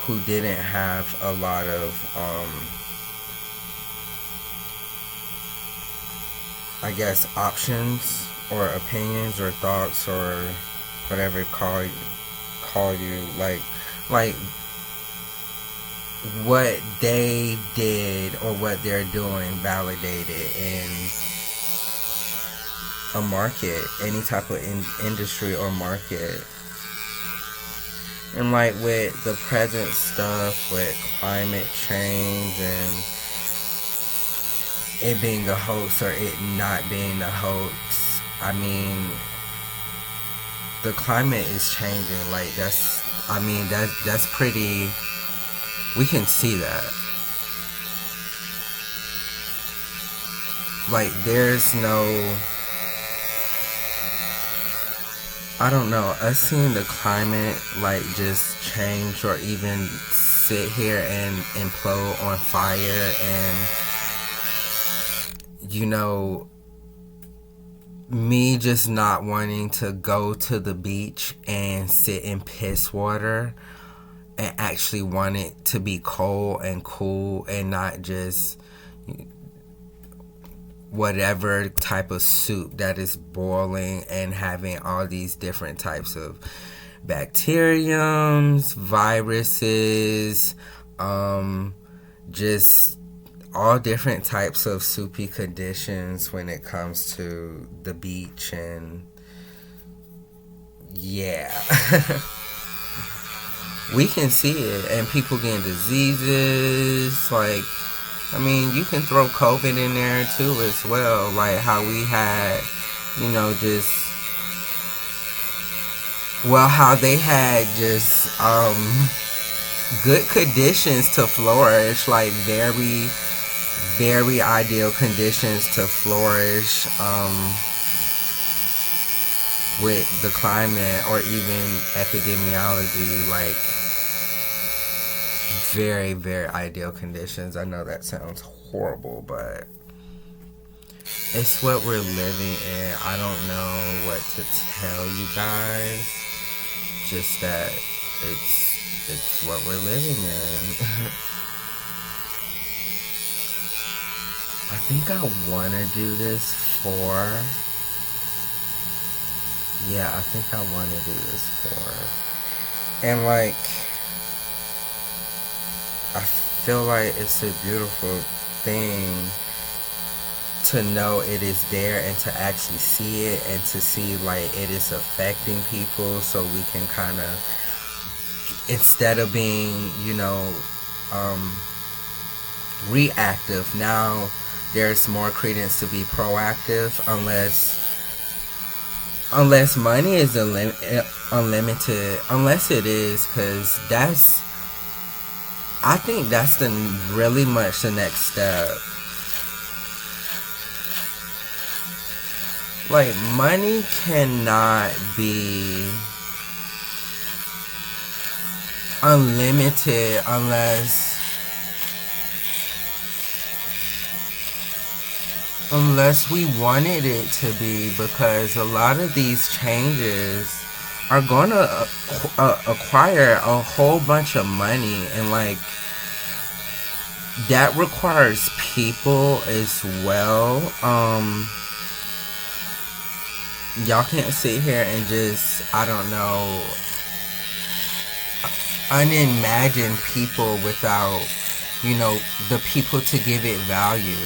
who didn't have a lot of I guess options or opinions or thoughts or whatever call you, like what they did or what they're doing validated in a market, any type of industry or market. And like with the present stuff with climate change and it being a hoax or it not being a hoax, I mean, the climate is changing. Like that's pretty, we can see that. Like there's no, I don't know, us seeing the climate like just change or even sit here and implode on fire, and you know, me just not wanting to go to the beach and sit in piss water and actually want it to be cold and cool and not just whatever type of soup that is boiling and having all these different types of bacteriums, viruses, just all different types of soupy conditions when it comes to the beach. And yeah. We can see it, and people getting diseases. Like, I mean, you can throw COVID in there too as well. Like how we had, you know, just, well, how they had just good conditions to flourish, like very, very ideal conditions to flourish with the climate or even epidemiology, like very, very ideal conditions. I know that sounds horrible, but it's what we're living in. I don't know what to tell you guys, just that it's what we're living in. I think I want to do this for, yeah, I think I want to do this for, and like, I feel like it's a beautiful thing to know it is there and to actually see it and to see like it is affecting people, so we can kind of, instead of being, you know, reactive, now there's more credence to be proactive, unless money is unlimited, unless it is, because that's, I think that's really much the next step. Like, money cannot be unlimited unless we wanted it to be, because a lot of these changes are going to acquire a whole bunch of money, and like that requires people as well. Y'all can't sit here and just, I don't know, unimagine people without, you know, the people to give it value.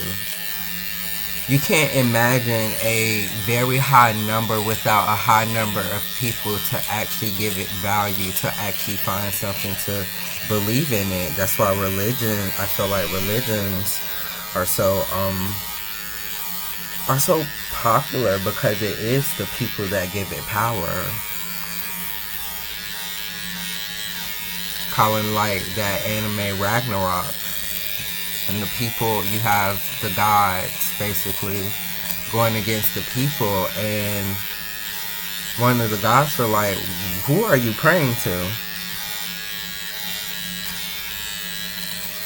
You can't imagine a very high number without a high number of people to actually give it value, to actually find something to believe in it. That's why religion, I feel like religions are so popular, because it is the people that give it power. Calling like that anime Ragnarok. And the people, you have the gods basically going against the people, and one of the gods are like, who are you praying to?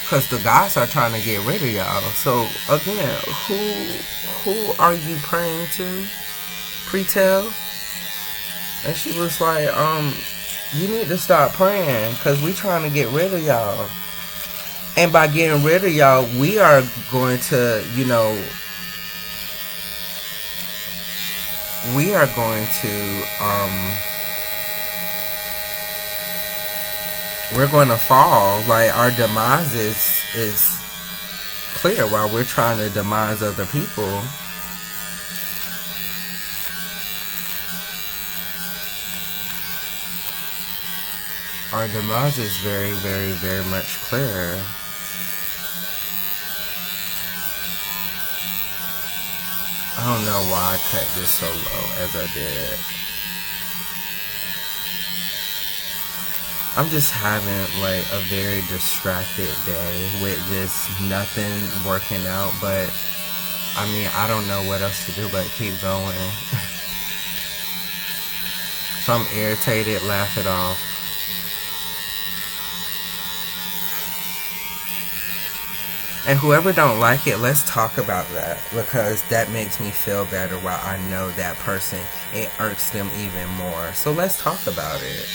Because the gods are trying to get rid of y'all. So again, who are you praying to? Pretel? And she was like, You need to start praying because we trying to get rid of y'all. And by getting rid of y'all, we are going to, we are going to, we're going to fall. Like, our demise is clear while we're trying to demise other people. Our demise is very, very, very much clear. I don't know why I cut this so low as I did. I'm just having like a very distracted day with just nothing working out, but I mean, I don't know what else to do but keep going. So I'm irritated, laugh it off. And whoever don't like it, let's talk about that because that makes me feel better while I know that person, it irks them even more. So let's talk about it.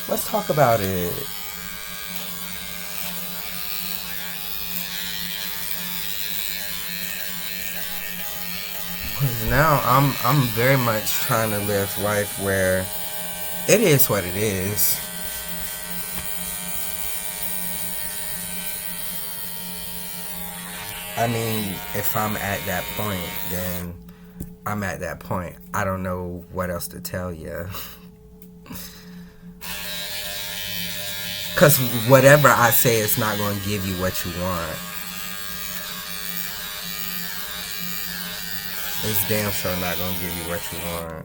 Let's talk about it. Because now I'm very much trying to live life where it is what it is. I mean, if I'm at that point, then I'm at that point. I don't know what else to tell you. Because whatever I say, it's not going to give you what you want. It's damn sure not going to give you what you want.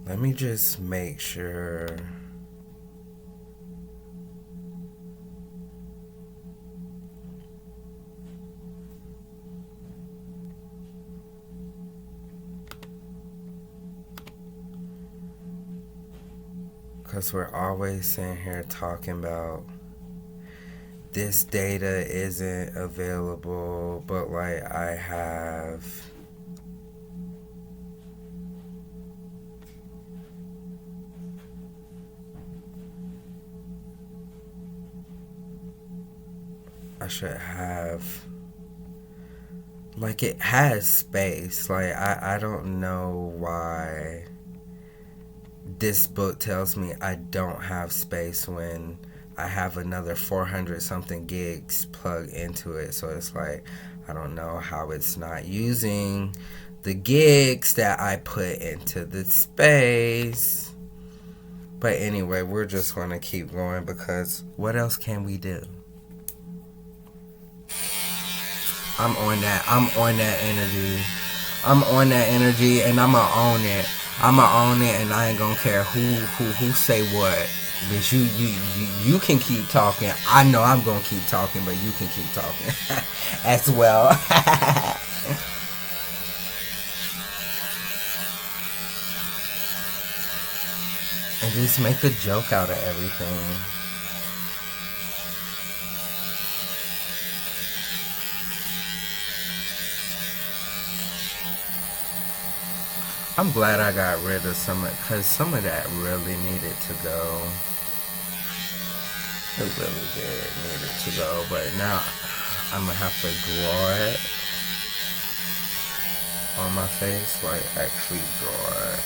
Let me just make sure. Because we're always sitting here talking about this data isn't available, but like I have. I should have. Like, it has space. Like, I don't know why this book tells me I don't have space when I have another 400 something gigs plugged into it. So it's like, I don't know how it's not using the gigs that I put into the space. But anyway, we're just going to keep going because what else can we do? I'm on that energy. I'm on that energy and I'ma own it. I'ma own it and I ain't gonna care who say what. Bitch, you can keep talking. I know I'm gonna keep talking, but you can keep talking as well. And just make a joke out of everything. I'm glad I got rid of because some of that really needed to go. It really did needed to go, but now I'm gonna have to draw it on my face, like actually draw it.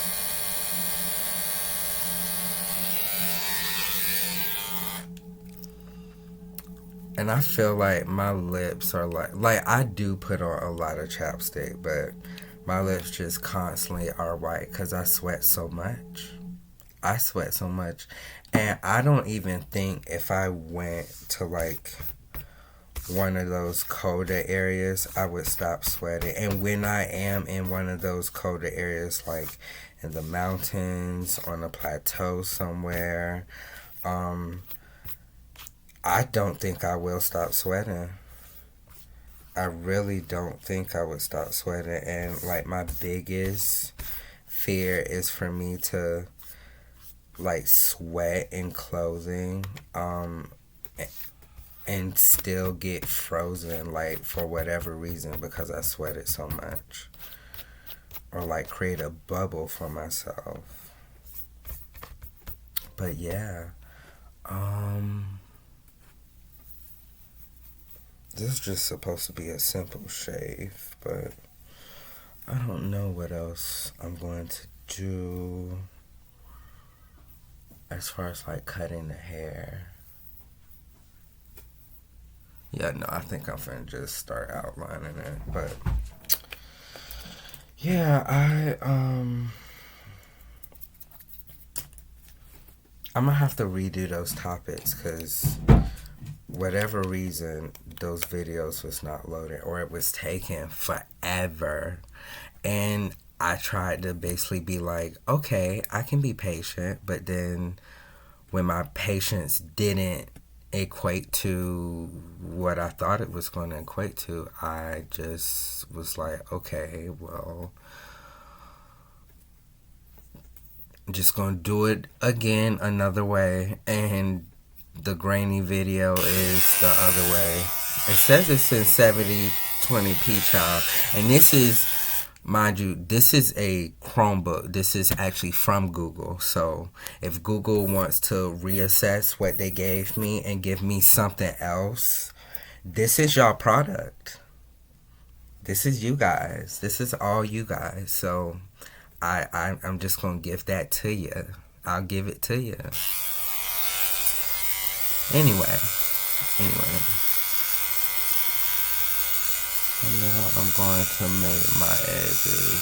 And I feel like my lips are like I do put on a lot of chapstick, but my lips just constantly are white because I sweat so much. I sweat so much. And I don't even think if I went to like one of those colder areas, I would stop sweating. And when I am in one of those colder areas, like in the mountains, on a plateau somewhere, I don't think I will stop sweating. I really don't think I would stop sweating. And like my biggest fear is for me to like sweat in clothing. and still get frozen, like, for whatever reason, because I sweated so much. Or, like, create a bubble for myself. But, yeah. This is just supposed to be a simple shave, but I don't know what else I'm going to do as far as, like, cutting the hair. Yeah, no, I think I'm finna just start outlining it, but yeah, I'm gonna have to redo those topics because whatever reason those videos was not loaded or it was taking forever, and I tried to basically be like, okay, I can be patient, but then when my patience didn't equate to what I thought it was going to equate to, I just was like, okay, well, I'm just going to do it again another way. And the grainy video is the other way. It says it's in 7020p, child. And this is, mind you, this is a Chromebook. This is actually from Google. So if Google wants to reassess what they gave me and give me something else, this is y'all product. This is you guys. This is all you guys. So I'm just going to give that to you. I'll give it to you. Anyway. So now I'm going to make my edges.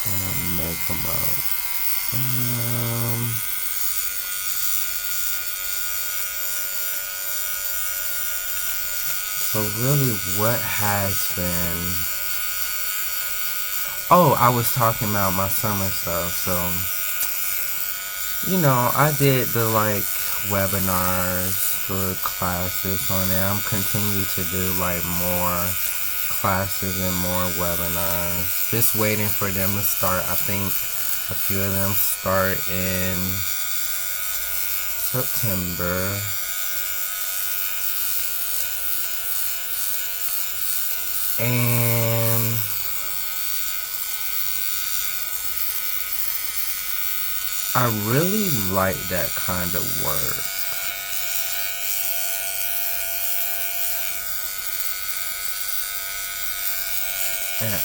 And make them up. So really what has been... Oh, I was talking about my summer stuff. So, you know, I did the, like, webinars, the classes on there. I'm continuing to do, like, more classes and more webinars. Just waiting for them to start. I think a few of them start in September. And I really like that kind of work. And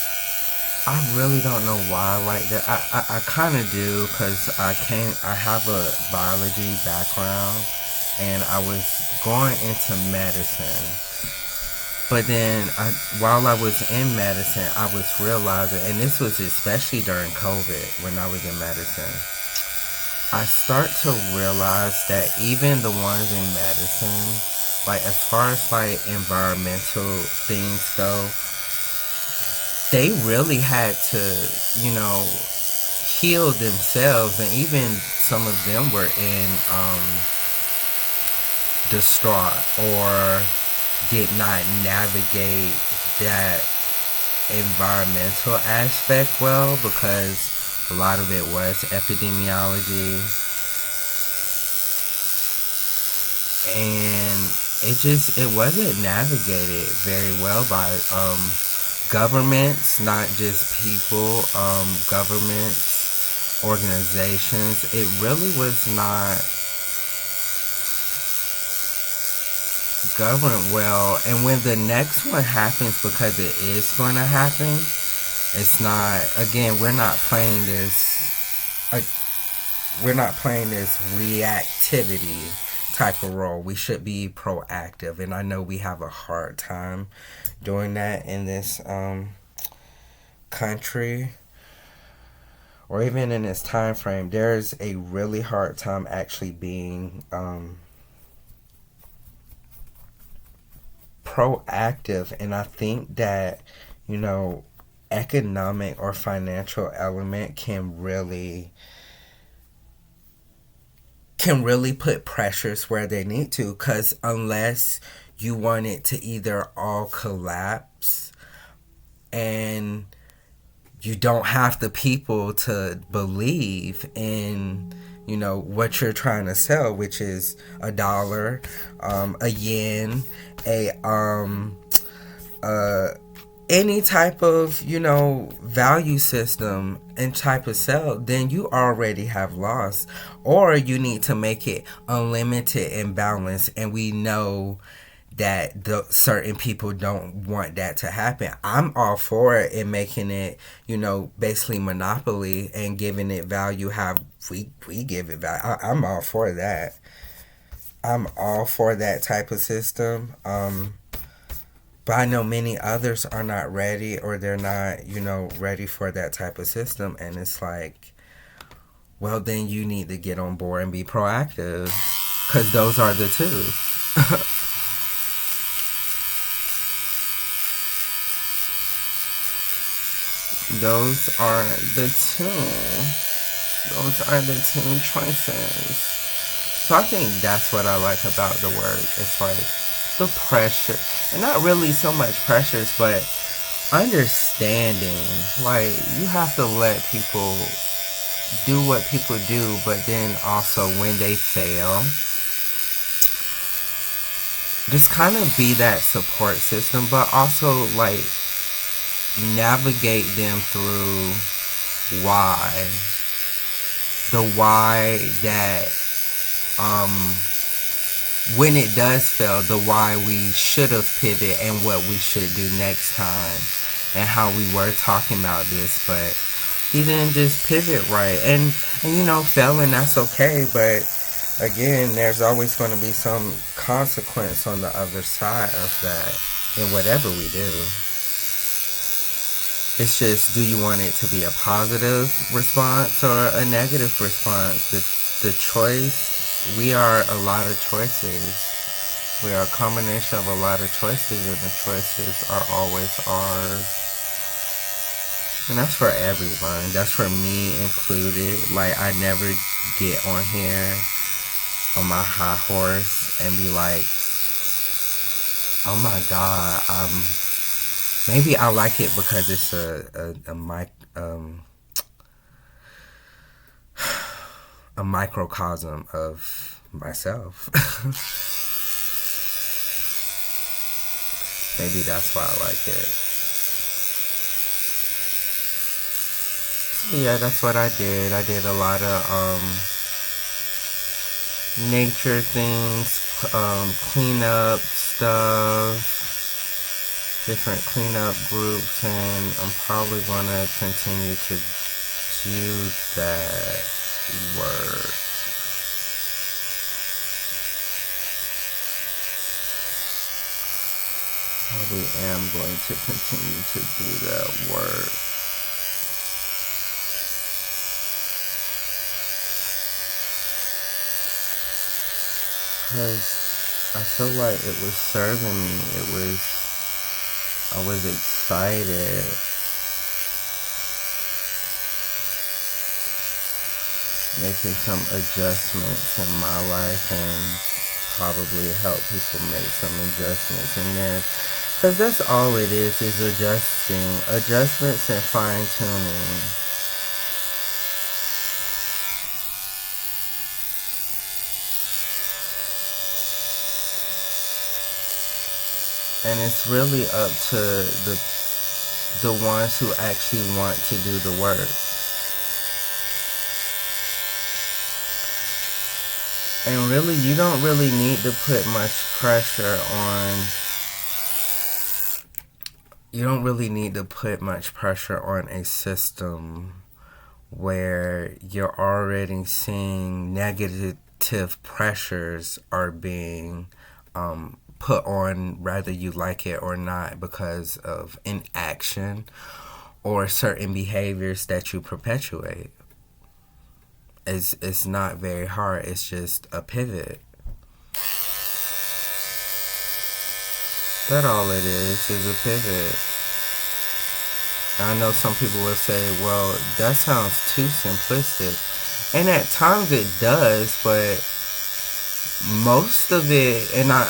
I really don't know why I like that. I kind of do because I have a biology background and I was going into medicine. But then while I was in medicine, I was realizing, and this was especially during COVID when I was in medicine, I start to realize that even the ones in medicine, like as far as like environmental things go, they really had to, you know, heal themselves, and even some of them were in distraught or did not navigate that environmental aspect well because a lot of it was epidemiology, and it wasn't navigated very well by governments, not just people, governments, organizations. It really was not governed well. And when the next one happens, because it is going to happen, it's not, again, we're not playing this reactivity type of role. We should be proactive, and I know we have a hard time doing that in this country, or even in this time frame. There's a really hard time actually being proactive, and I think that, you know, economic or financial element can really put pressures where they need to, because unless you want it to either all collapse and you don't have the people to believe in, you know, what you're trying to sell, which is $1, a yen, a any type of, you know, value system and type of sell, then you already have lost. Or you need to make it unlimited and balanced, and we know that the certain people don't want that to happen. I'm all for it in making it, you know, basically monopoly and giving it value how we give it value. I'm all for that. I'm all for that type of system. But I know many others are not ready, or they're not, you know, ready for that type of system. And it's like, well, then you need to get on board and be proactive, because those are the two. Those are the two. Those are the two choices. So I think that's what I like about the work. It's like the pressure, and not really so much pressures, but understanding. Like, you have to let people do what people do, but then also when they fail, just kind of be that support system, but also like navigate them through why. The why that when it does fail, the why we should have pivoted and what we should do next time, and how we were talking about this, but he didn't just pivot right. And you know, failing, that's okay, but again, there's always going to be some consequence on the other side of that in whatever we do. It's just, do you want it to be a positive response or a negative response? The choice, we are a lot of choices. We are a combination of a lot of choices, and the choices are always ours. And that's for everyone. That's for me included. Like, I never get on here on my high horse and be like, oh my God, maybe I like it because it's a microcosm of myself. Maybe that's why I like it. So yeah, that's what I did. I did a lot of nature things, cleanup stuff, different cleanup groups, and I'm probably going to continue to do that work. Probably am going to continue to do that work. Because I feel like it was serving me. I was excited. Making some adjustments in my life, and probably help people make some adjustments in theirs. Because that's all it is adjustments and fine tuning. And it's really up to the ones who actually want to do the work. And really, you don't really need to put much pressure on. You don't really need to put much pressure on a system where you're already seeing negative pressures are being put on, whether you like it or not, because of inaction or certain behaviors that you perpetuate. It's not very hard. It's just a pivot. That's all it is a pivot. I know some people will say, well, that sounds too simplistic. And at times it does, but most of it, and I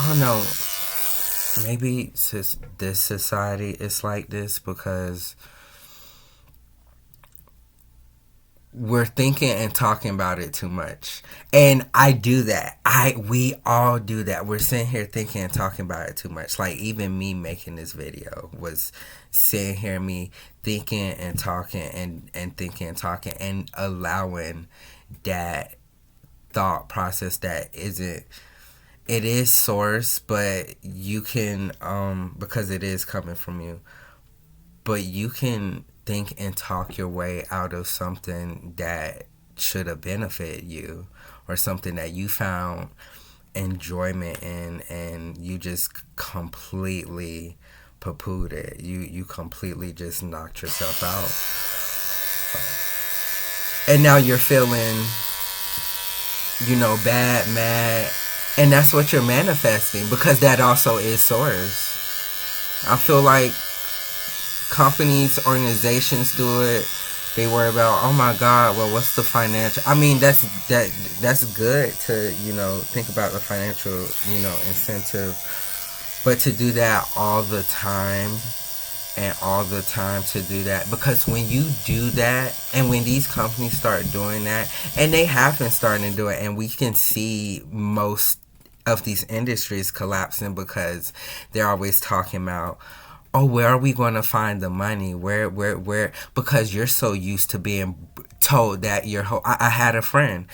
don't know, maybe this society is like this because we're thinking and talking about it too much. And I do that. We all do that. We're sitting here thinking and talking about it too much. Like even me making this video was sitting here me thinking and talking and thinking and talking and allowing that thought process that isn't, it is source, but you can because it is coming from you, but you can think and talk your way out of something that should have benefited you or something that you found enjoyment in, and you just completely poo-pooed it. You completely just knocked yourself out. And now you're feeling, bad, mad, and that's what you're manifesting because that also is source. I feel like companies, organizations do it. They worry about, oh my God, well, what's the financial? I mean, that's good to think about the financial incentive, but to do that all the time and all the time to do that, because when you do that and when these companies start doing that, and they have been starting to do it, and we can see most of these industries collapsing because they're always talking about, oh, where are we going to find the money? Where? Because you're so used to being told that your whole... I had a friend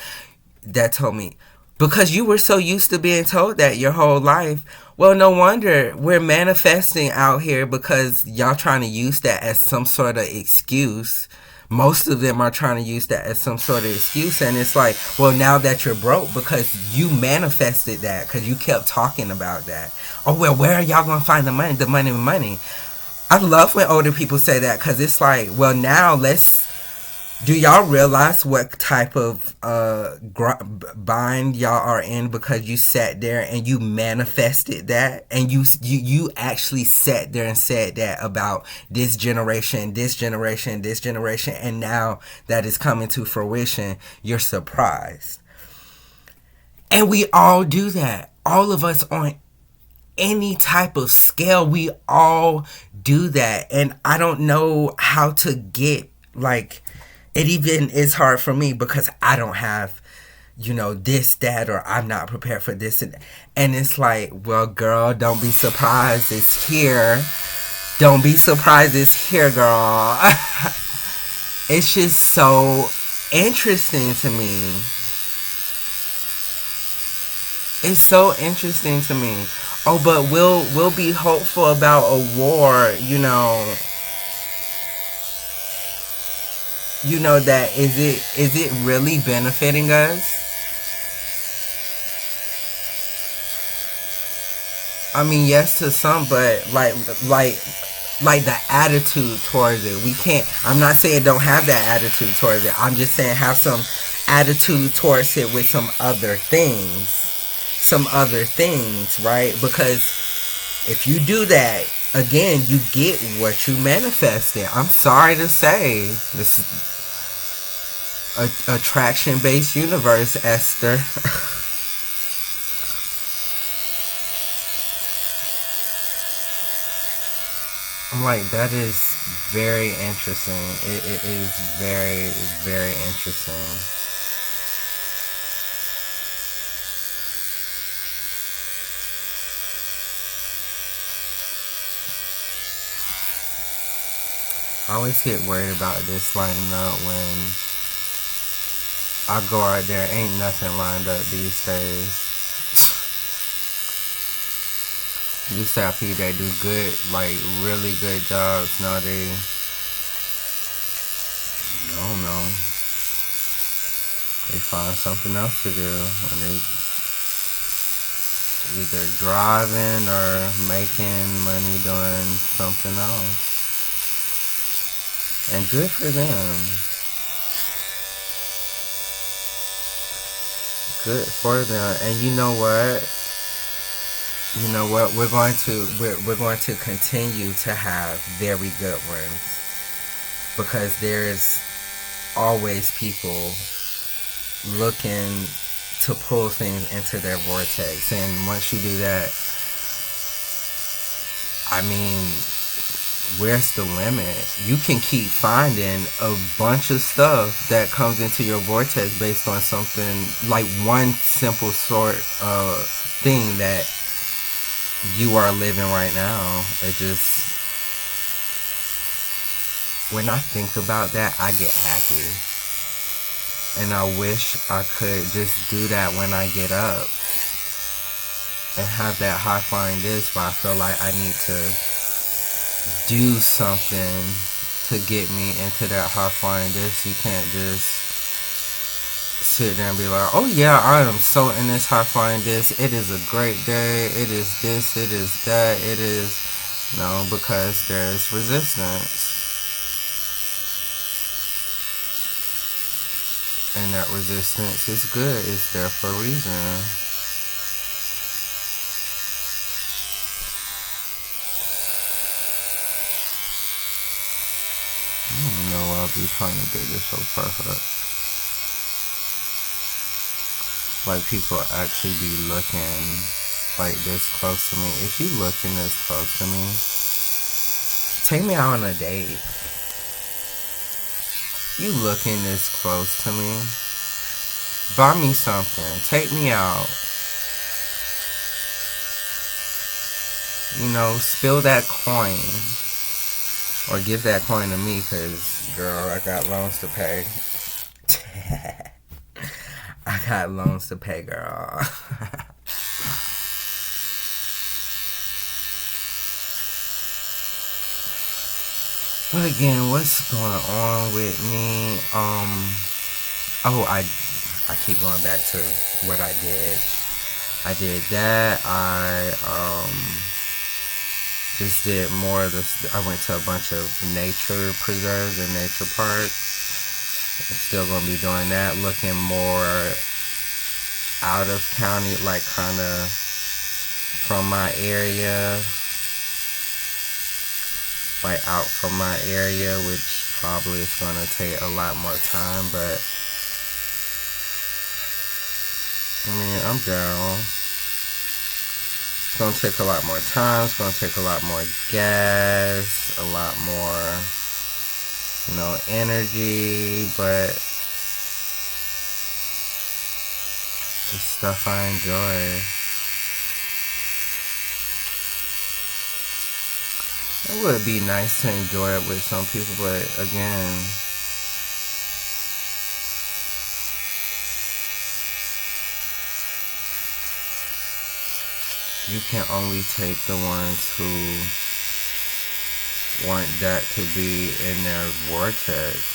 that told me, because you were so used to being told that your whole life, well, no wonder we're manifesting out here because y'all trying to use that as some sort of excuse. Most of them are trying to use that as some sort of excuse, and it's like, well, now that you're broke because you manifested that because you kept talking about that. Oh, well, where are y'all gonna find the money? The money. I love when older people say that because it's like, well, now do y'all realize what type of bind y'all are in because you sat there and you manifested that, and you actually sat there and said that about this generation, and now that is coming to fruition, you're surprised. And we all do that. All of us on any type of scale, we all do that. And I don't know how to get, like, it even is hard for me because I don't have, this, that, or I'm not prepared for this. And it's like, well, girl, don't be surprised it's here. Don't be surprised it's here, girl. It's just so interesting to me. It's so interesting to me. Oh, but we'll be hopeful about a war, that is it really benefiting us? I mean, yes to some, but like the attitude towards it. We can't, I'm not saying don't have that attitude towards it. I'm just saying have some attitude towards it with some other things. Right? Because if you do that, again, you get what you manifested. I'm sorry to say, this is attraction-based universe, Esther. I'm like, that is very interesting. It is very, very interesting. I always get worried about this lining up when I go out there. Ain't nothing lined up these days. You used to have people that do good, like really good jobs. Now they, I don't know, they find something else to do, and they either driving or making money doing something else. And good for them. Good for them. And you know what? We're going to continue to have very good ones, because there's always people looking to pull things into their vortex. And once you do that, I mean, where's the limit? You can keep finding a bunch of stuff that comes into your vortex based on something like one simple sort of thing that you are living right now. It just, when I think about that, I get happy. And I wish I could just do that when I get up and have that high flying disc, but I feel like I need to do something to get me into that high flying disc. You can't just sit there and be like, oh yeah, I am so in this high flying disc. It is a great day. It is this, it is that, it is. No, because there's resistance. And that resistance is good. It's there for a reason. I don't know why I'll be trying to get this so perfect. Like, people actually be looking like this close to me. If you looking this close to me, take me out on a date. You looking this close to me, buy me something. Take me out. You know, spill that coin. Or give that coin to me, because, girl, I got loans to pay. I got loans to pay, girl. But again, what's going on with me? I keep going back to what I did. I did that. I just did more of this. I went to a bunch of nature preserves and nature parks. I'm still gonna be doing that. Looking more out of county, like kind of from my area. Like out from my area, which probably is going to take a lot more time, but I mean, I'm down. It's going to take a lot more time, it's going to take a lot more gas, a lot more, you know, energy, but it's stuff I enjoy. It would be nice to enjoy it with some people, but again, you can only take the ones who want that to be in their vortex.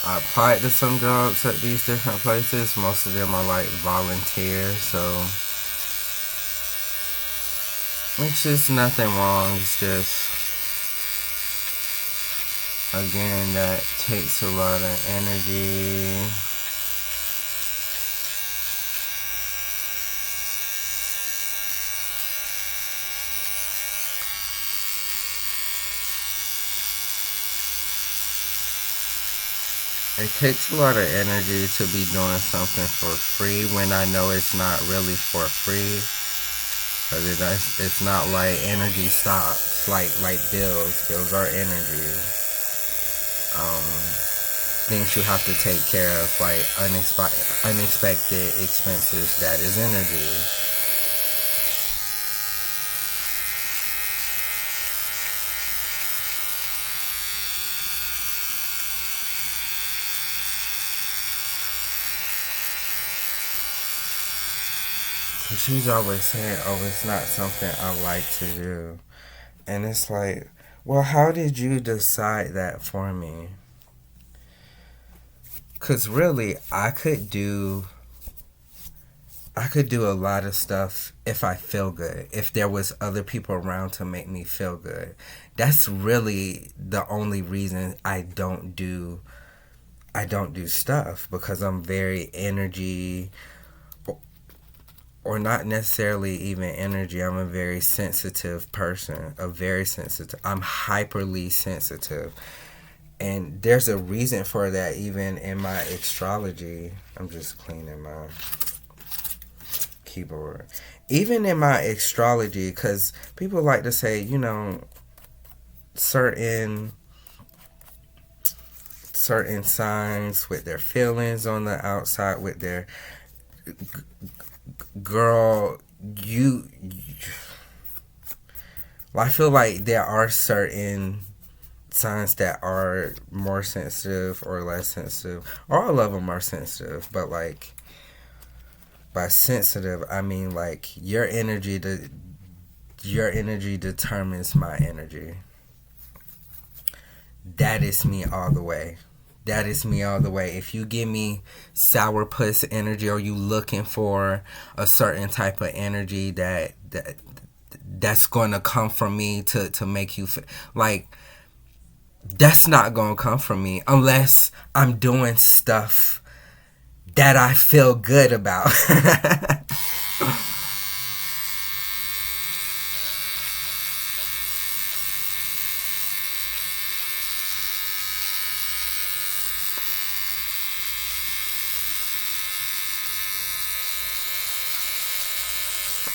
I applied to some jobs at these different places. Most of them are like volunteer, so it's just nothing wrong. It's just, again, that takes a lot of energy. It takes a lot of energy to be doing something for free when I know it's not really for free. Because it's not like energy stops. Like bills. Bills are energy. Things you have to take care of, like unexpected expenses, that is energy. She's always saying, oh, it's not something I like to do. And it's like, well, how did you decide that for me? Because really, I could do a lot of stuff if I feel good. If there was other people around to make me feel good. That's really the only reason I don't do stuff, because I'm very energy or not necessarily even energy. I'm a very sensitive person, a very sensitive. I'm hyperly sensitive. And there's a reason for that even in my astrology. I'm just cleaning my keyboard. Even in my astrology, because people like to say, certain certain signs with their feelings on the outside, with their girl, I feel like there are certain signs that are more sensitive or less sensitive. All of them are sensitive, but like by sensitive, I mean like your energy determines my energy. That is me all the way. That is me all the way. If you give me sourpuss energy, or you looking for a certain type of energy that's going to come from me to make you feel like, that's not going to come from me unless I'm doing stuff that I feel good about.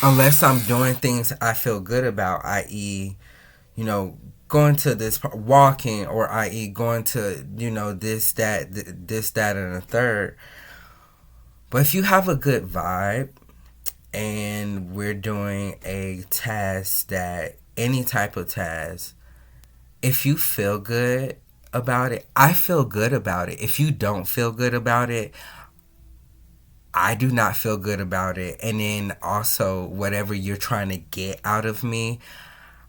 Unless I'm doing things I feel good about, i.e., going to this walking, or i.e., going to this that and the third. But if you have a good vibe and we're doing a task, that any type of task, if you feel good about it, I feel good about it. If you don't feel good about it, I do not feel good about it. And then also, whatever you're trying to get out of me,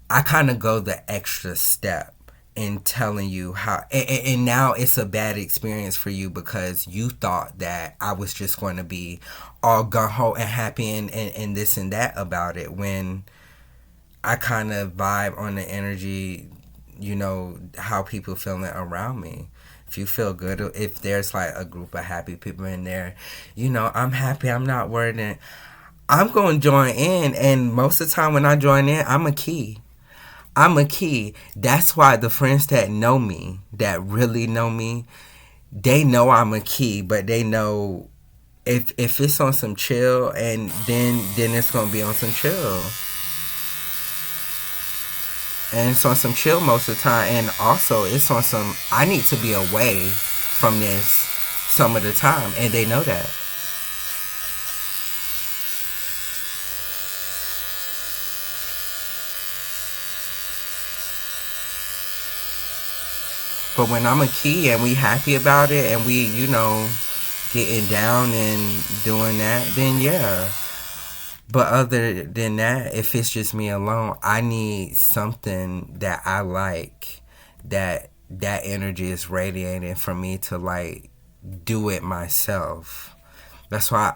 I kind of go the extra step in telling you how. And now it's a bad experience for you because you thought that I was just going to be all gung ho and happy and this and that about it, when I kind of vibe on the energy, how people feeling around me. If you feel good, if there's like a group of happy people in there, I'm happy, I'm not worried, and I'm going to join in. And most of the time when I join in, I'm a key. That's why the friends that know me, that really know me, they know I'm a key, but they know if it's on some chill, and then it's going to be on some chill. And it's on some chill most of the time. And also, it's on some, I need to be away from this some of the time. And they know that. But when I'm a key and we happy about it, and we, getting down and doing that, then yeah. But other than that, if it's just me alone, I need something that I like, that energy is radiating from me to like do it myself. That's why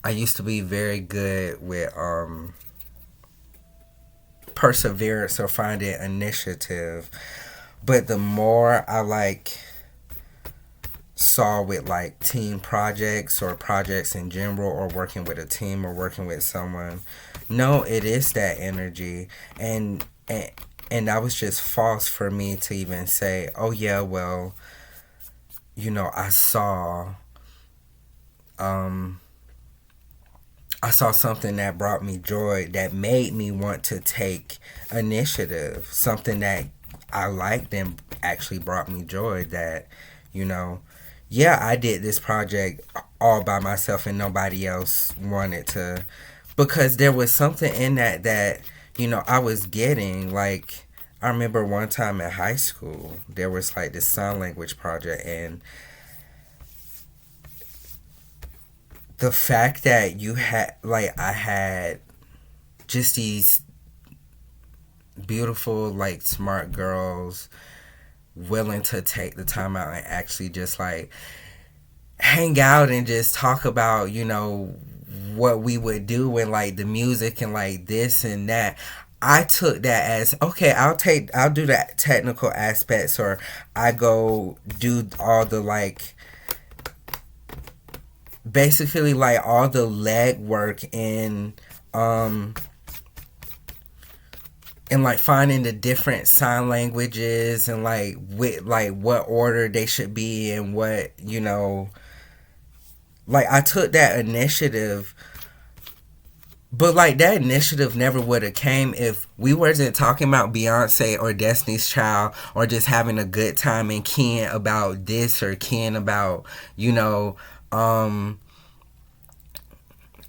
I used to be very good with perseverance or finding initiative. But the more I saw with like team projects or projects in general, or working with a team or working with someone, no, it is that energy. And that was just false for me to even say, oh yeah, well, I saw I saw something that brought me joy, that made me want to take initiative, something that I liked and actually brought me joy, that, you know, yeah, I did this project all by myself and nobody else wanted to, because there was something in that, I was getting. Like, I remember one time in high school, there was like this sign language project, and the fact that I had just these beautiful, like, smart girls willing to take the time out and actually just like hang out and just talk about, what we would do, and like the music and like this and that. I took that as, okay, I'll do that technical aspects, or I go do all the like basically like all the leg work um and like finding the different sign languages and like with like what order they should be and what, like I took that initiative. But like that initiative never would have came if we wasn't talking about Beyonce or Destiny's Child or just having a good time and caring about this or caring about, you know, um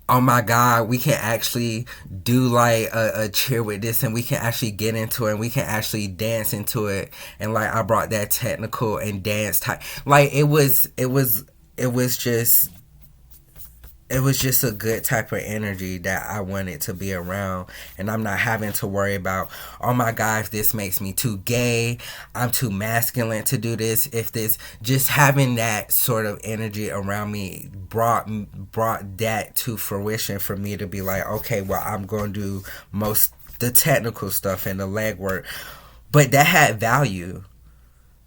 oh my god, we can actually do like a cheer with this and we can actually get into it and we can actually dance into it. And like I brought that technical and dance type, like it was just a good type of energy that I wanted to be around. And I'm not having to worry about, oh my God, if this makes me too gay, I'm too masculine to do this. If this, just having that sort of energy around me brought that to fruition for me to be like, okay, well, I'm going to do most the technical stuff and the legwork. But that had value.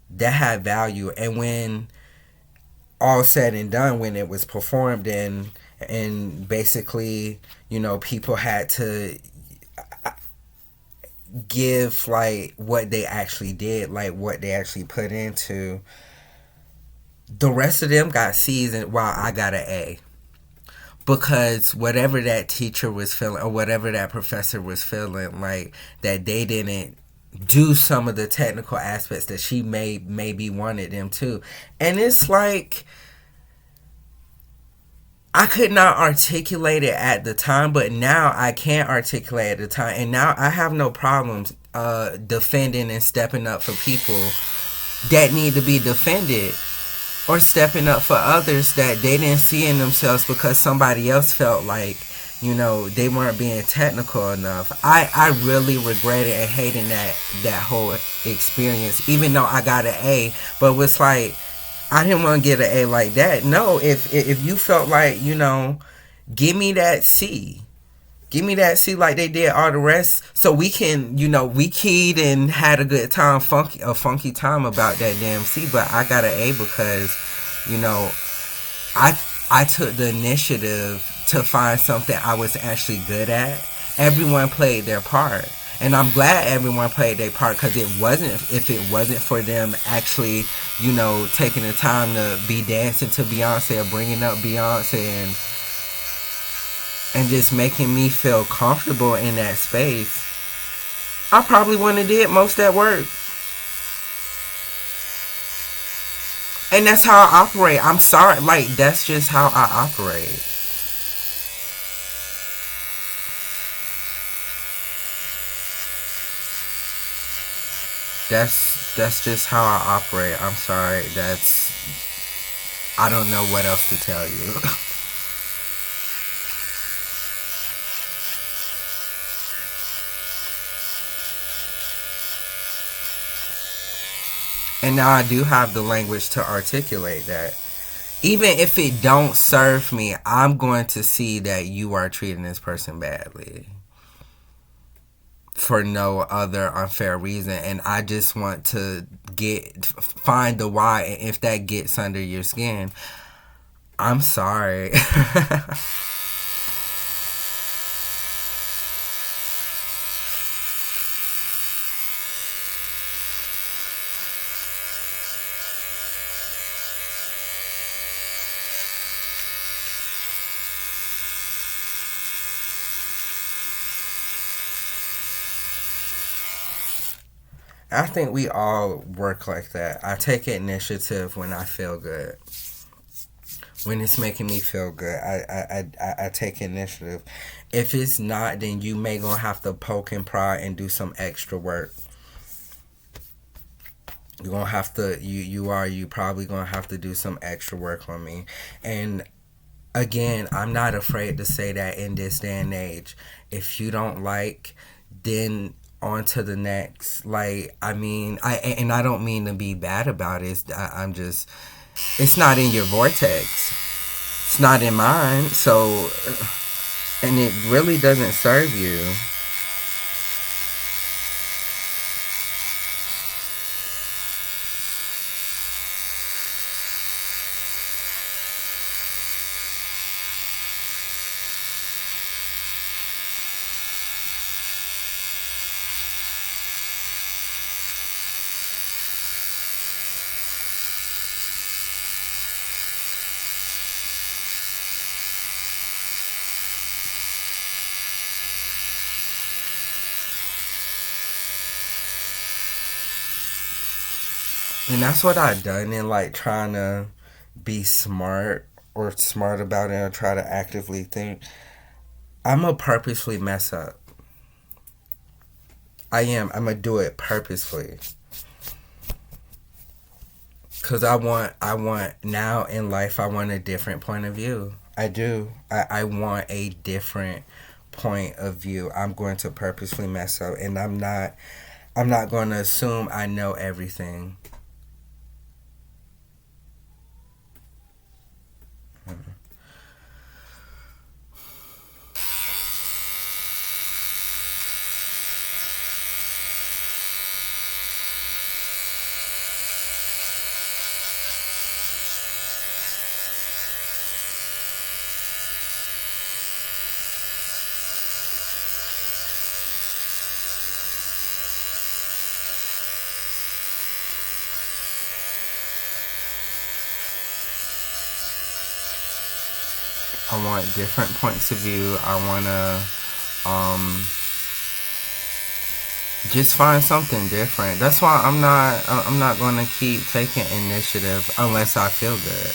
That had value. And when all said and done, when it was performed and basically, people had to give like what they actually did, like what they actually put into, the rest of them got C's and while I got an A. Because whatever that teacher was feeling or whatever that professor was feeling, like that they didn't do some of the technical aspects that she maybe wanted them to. And it's like, I could not articulate it at the time, but now I can articulate at the time. And now I have no problems defending and stepping up for people that need to be defended, or stepping up for others that they didn't see in themselves because somebody else felt like, they weren't being technical enough. I really regretted and hating that whole experience, even though I got an A. But it was like, I didn't want to get an A like that. No, if you felt like, give me that C. Give me that C like they did all the rest, so we can, we keyed and had a good time, a funky time about that damn C. But I got an A because, you know, I took the initiative to find something I was actually good at. Everyone played their part. And I'm glad everyone played their part, because if it wasn't for them actually, taking the time to be dancing to Beyonce or bringing up Beyonce and just making me feel comfortable in that space, I probably wouldn't have did most of that work. And that's how I operate. I'm sorry, like that's just how I operate. That's just how I operate. I'm sorry. I don't know what else to tell you. And now I do have the language to articulate that. Even if it don't serve me, I'm going to see that you are treating this person badly for no other unfair reason, and I just want to find the why. And if that gets under your skin, I'm sorry. I think we all work like that. I take initiative when I feel good. When it's making me feel good, I take initiative. If it's not, then you may gonna have to poke and pry and do some extra work. You're gonna have to you probably gonna have to do some extra work on me. And again, I'm not afraid to say that in this day and age. If you don't like, then on to the next. Like, I mean, I don't mean to be bad about it. I'm just, it's not in your vortex. It's not in mine. So, and it really doesn't serve you. And that's what I done in like trying to be smart or smart about it or try to actively think. I'm gonna purposely mess up. I am. I'm gonna do it purposefully. Cause I want now in life. I want a different point of view. I do. I want a different point of view. I'm going to purposely mess up, and I'm not. I'm not going to assume I know everything. I want different points of view. I want to just find something different. That's why I'm not going to keep taking initiative unless I feel good.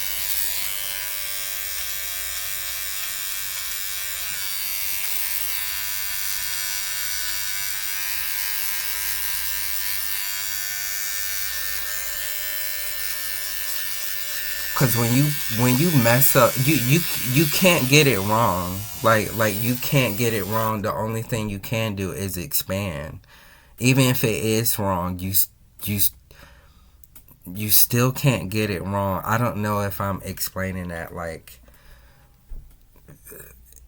Cause when you mess up, you can't get it wrong. Like you can't get it wrong. The only thing you can do is expand. Even if it is wrong, you you still can't get it wrong. I don't know if I'm explaining that, like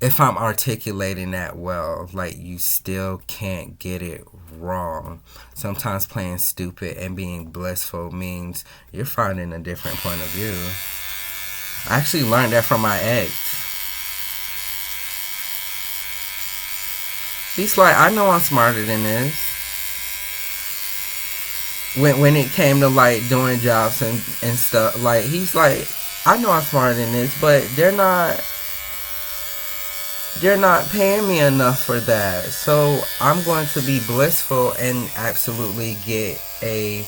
if I'm articulating that well. Like you still can't get it wrong. Sometimes playing stupid and being blissful means you're finding a different point of view. I actually learned that from my ex. He's like, I know I'm smarter than this. When it came to like doing jobs and stuff, like he's like, I know I'm smarter than this, but they're not paying me enough for that. So I'm going to be blissful and absolutely get a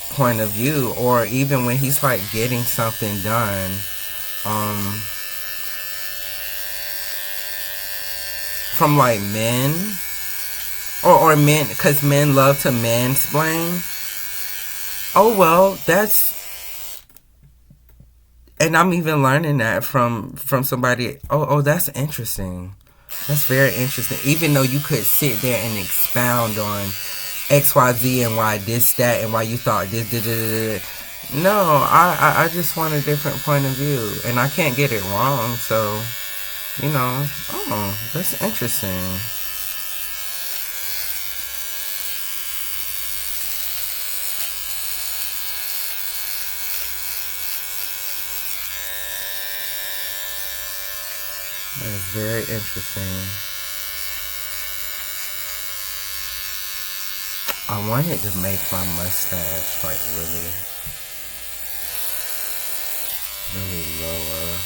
point of view. Or even when he's like getting something done, from like men or men, because men love to mansplain. Oh well, that's, and I'm even learning that from somebody. Oh, that's interesting. That's very interesting. Even though you could sit there and expound on X, Y, Z, and why this, that, and why you thought this, da, da, da, da. No, I just want a different point of view, and I can't get it wrong. So, that's interesting. That is very interesting. I wanted to make my mustache like really, really lower.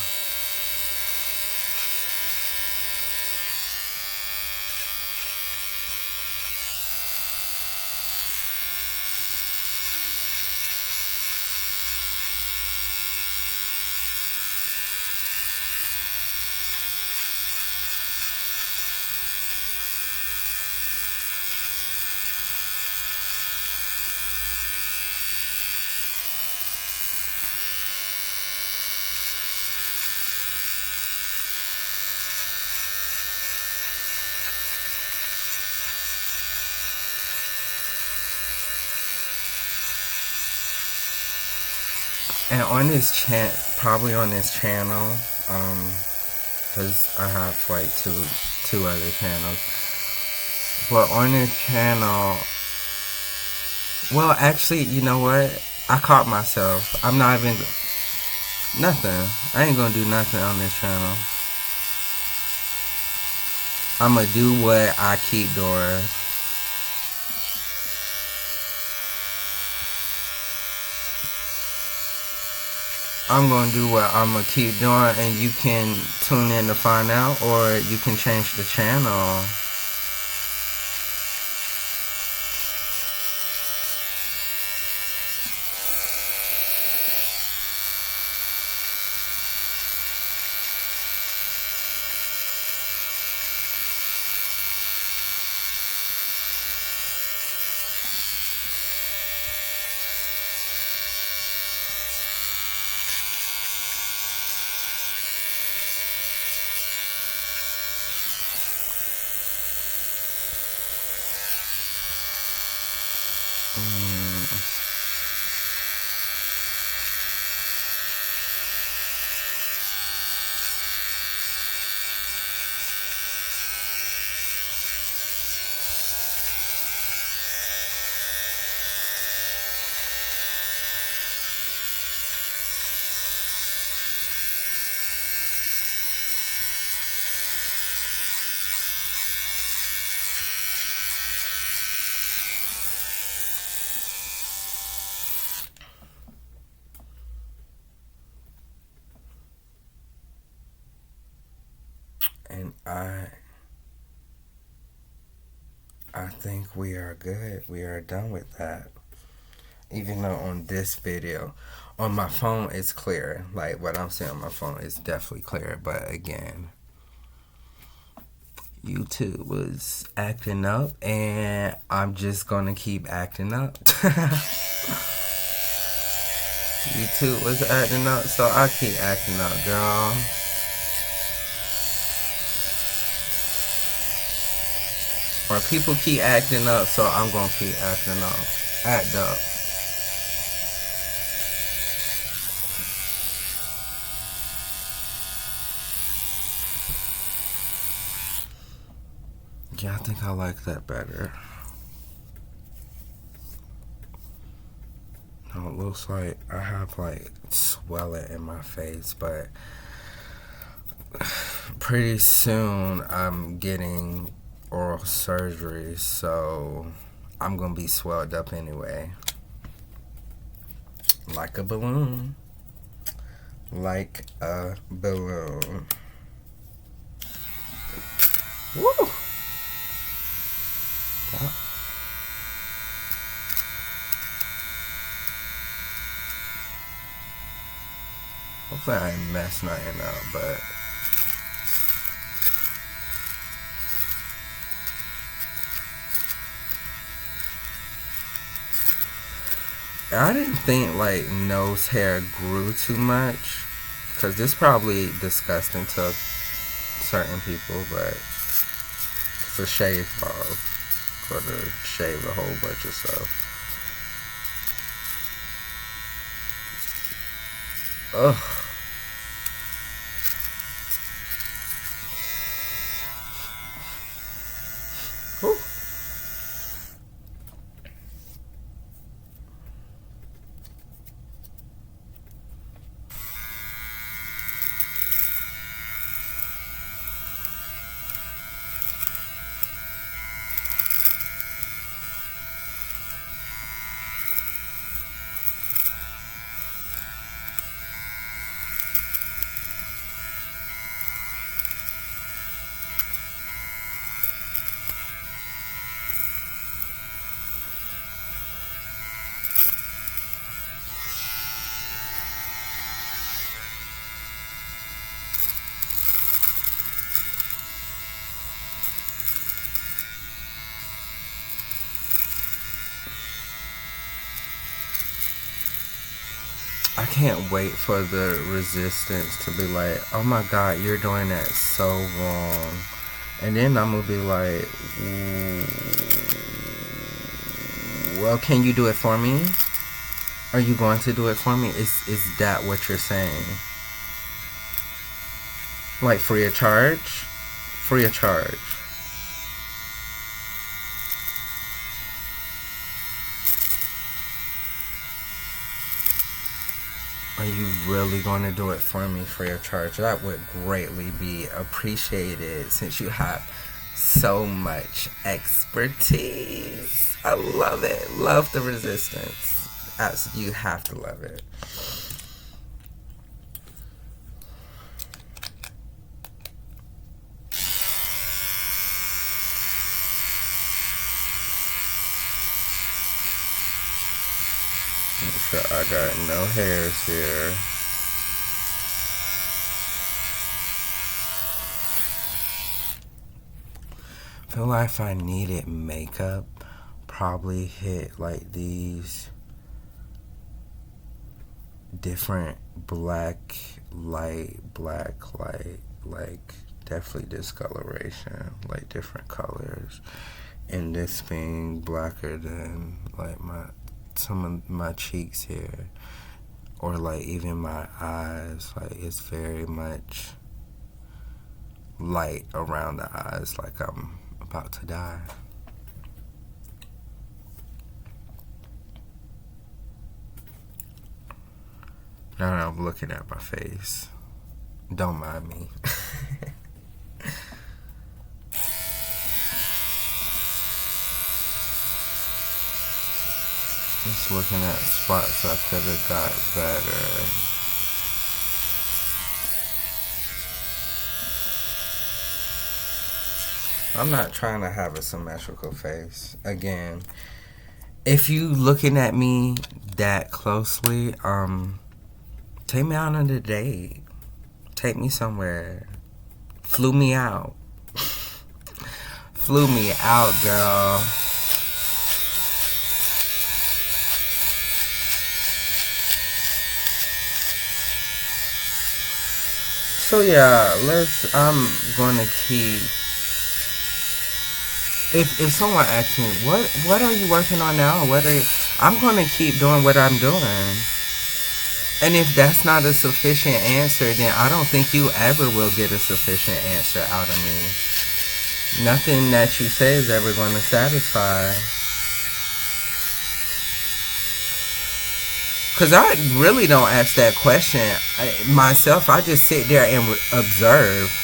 And on this probably on this channel, because I have like two other channels. But on this channel, well, actually, you know what? I caught myself. I'm not even nothing. I ain't gonna do nothing on this channel. I'm gonna do what I keep doing. I'm gonna do what I'm gonna keep doing, and you can tune in to find out, or you can change the channel. And I think we are good. We are done with that. Even though on this video, on my phone it's clear. Like what I'm saying on my phone is definitely clear. But again, YouTube was acting up, and I'm just gonna keep acting up. YouTube was acting up, so I keep acting up, girl. Or people keep acting up, so I'm gonna keep acting up. Act up. Yeah, I think I like that better. Now it looks like I have like swelling in my face, but pretty soon I'm getting oral surgery, so I'm gonna be swelled up anyway. Like a balloon. Like a balloon. Woo! Yeah. Hopefully I ain't messed nothing up, but I didn't think like nose hair grew too much, cause this probably disgusting to certain people, but it's a shave ball. Or to shave a whole bunch of stuff. Ugh. Whew. I can't wait for the resistance to be like, oh my god, you're doing that so wrong. And then I'm gonna be like, well, can you do it for me? Are you going to do it for me? Is that what you're saying? Like free of charge? Free of charge. Are you really going to do it for me free of charge? That would greatly be appreciated since you have so much expertise. I love it. Love the resistance. As you have to love it. Make sure I got no hairs here. I feel like if I needed makeup, probably hit like these different black light, like definitely discoloration, like different colors. And this being blacker than like some of my cheeks here, or like even my eyes, like it's very much light around the eyes, like I'm about to die. Now that I'm looking at my face, don't mind me. Just looking at spots I could have got better. I'm not trying to have a symmetrical face. Again, if you looking at me that closely, take me out on a date. Take me somewhere. Flew me out. Flew me out, girl. So yeah, I'm gonna keep. If someone asks me what are you working on now, I'm gonna keep doing what I'm doing. And if that's not a sufficient answer, then I don't think you ever will get a sufficient answer out of me. Nothing that you say is ever going to satisfy. Because I really don't ask that question myself. I just sit there and observe.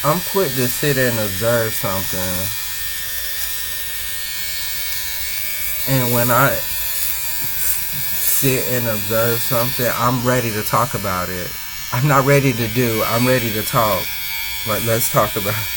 I'm quick to sit and observe something. And when I sit and observe something, I'm ready to talk about it. I'm not ready to do, I'm ready to talk. Like, let's talk about it.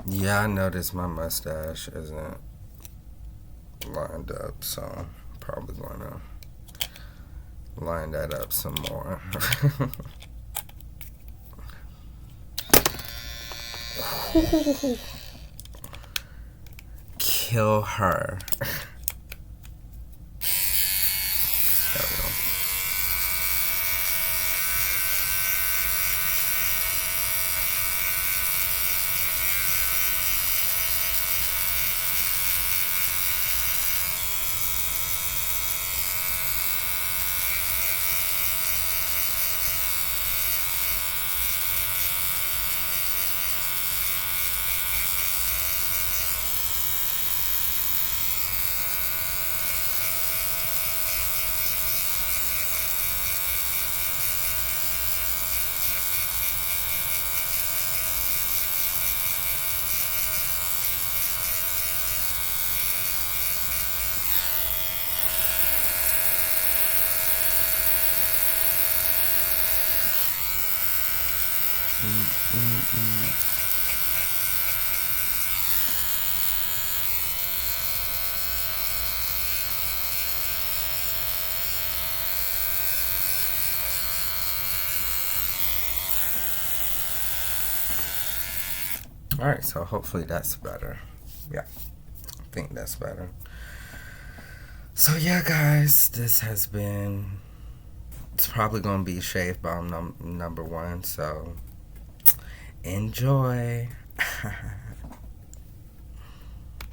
Yeah, I noticed my mustache isn't lined up, so probably gonna line that up some more. Kill her. There we go. Alright, so hopefully that's better. Yeah, I think that's better. So yeah, guys, this has been, it's probably gonna be Shave Bomb number 1, so enjoy.